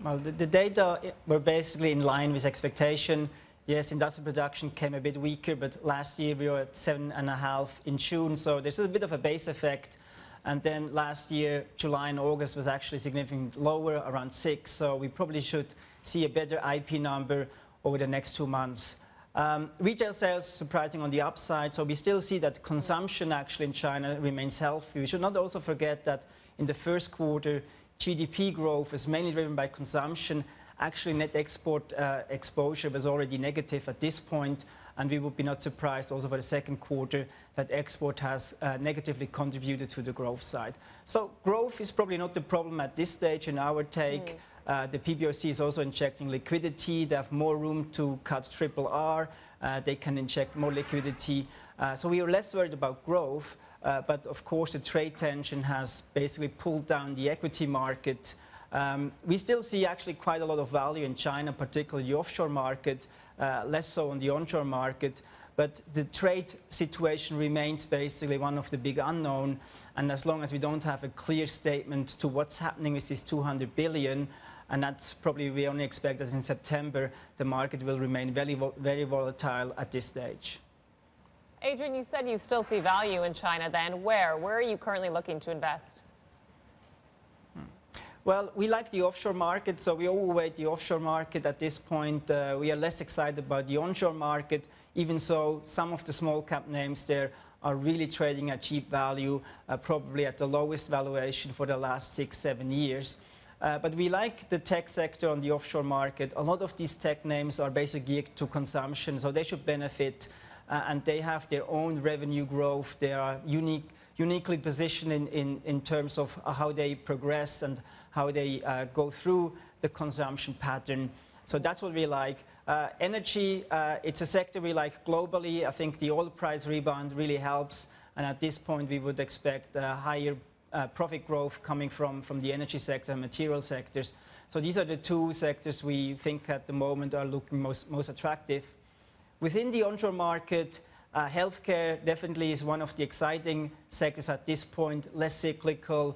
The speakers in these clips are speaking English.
Well, the data were basically in line with expectation. Yes, industrial production came a bit weaker, but last year we were at 7.5 in June, so there's a bit of a base effect. And then last year, July and August was actually significantly lower, around 6, so we probably should see a better IP number over the next 2 months. Retail sales surprising on the upside, so we still see that consumption actually in China remains healthy. We should not also forget that in the first quarter, GDP growth is mainly driven by consumption. Actually, net export exposure was already negative at this point, and we would be not surprised also for the second quarter that export has negatively contributed to the growth side. So growth is probably not the problem at this stage in our take. The PBOC is also injecting liquidity. They have more room to cut RRR. They can inject more liquidity. So we are less worried about growth. But of course, the trade tension has basically pulled down the equity market. We still see actually quite a lot of value in China, particularly the offshore market, less so on the onshore market. But the trade situation remains basically one of the big unknown. And as long as we don't have a clear statement to what's happening with this 200 billion, and that's probably we only expect that in September, the market will remain very volatile at this stage. Adrian, you said you still see value in China then. Where are you currently looking to invest? Well, we like the offshore market, so we overweight the offshore market at this point. We are less excited about the onshore market, even so some of the small cap names there are really trading at cheap value, probably at the lowest valuation for the last 6-7 years. But we like the tech sector on the offshore market. A lot of these tech names are basically geared to consumption, so they should benefit. And they have their own revenue growth. They are uniquely positioned in terms of how they progress and how they go through the consumption pattern. So that's what we like. Energy, it's a sector we like globally. I think the oil price rebound really helps. And at this point, we would expect higher profit growth coming from the energy sector and material sectors. So these are the two sectors we think at the moment are looking most attractive. Within the onshore market, healthcare definitely is one of the exciting sectors at this point, less cyclical.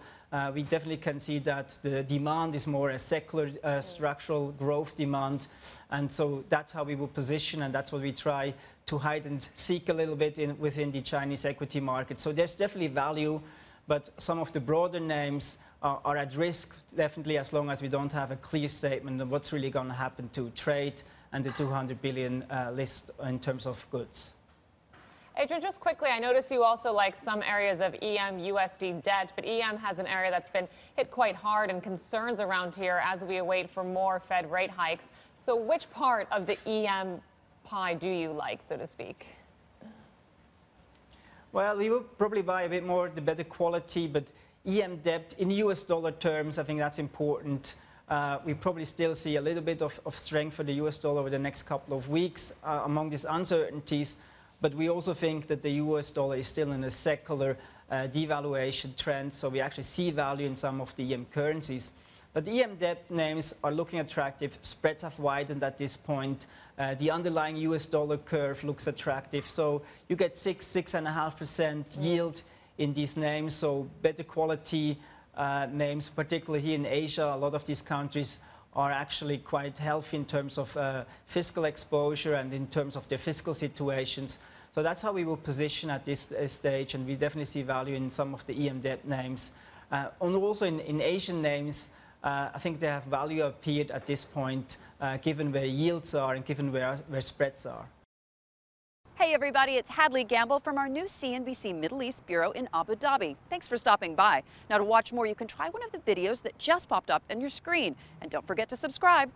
We definitely can see that the demand is more a secular structural growth demand. And so that's how we will position, and that's what we try to hide and seek a little bit within the Chinese equity market. So there's definitely value, but some of the broader names are at risk, definitely as long as we don't have a clear statement of what's really going to happen to trade and the 200 billion list in terms of goods. Adrian, just quickly, I noticed you also like some areas of EM USD debt, but EM has an area that's been hit quite hard and concerns around here as we await for more Fed rate hikes. So which part of the EM pie do you like, so to speak? Well, we will probably buy a bit more, the better quality, but EM debt in US dollar terms, I think that's important. We probably still see a little bit of strength for the US dollar over the next couple of weeks among these uncertainties. But we also think that the US dollar is still in a secular devaluation trend, so we actually see value in some of the EM currencies. But the EM debt names are looking attractive. Spreads have widened at this point. The underlying US dollar curve looks attractive. So you get 6.5% yield in these names, so better quality names, particularly here in Asia. A lot of these countries are actually quite healthy in terms of fiscal exposure and in terms of their fiscal situations. So that's how we will position at this stage, and we definitely see value in some of the EM debt names. And also in Asian names, I think they have value appeared at this point, given where yields are and given where spreads are. Hey everybody, it's Hadley Gamble from our new CNBC Middle East Bureau in Abu Dhabi. Thanks for stopping by. Now to watch more, you can try one of the videos that just popped up on your screen. And don't forget to subscribe.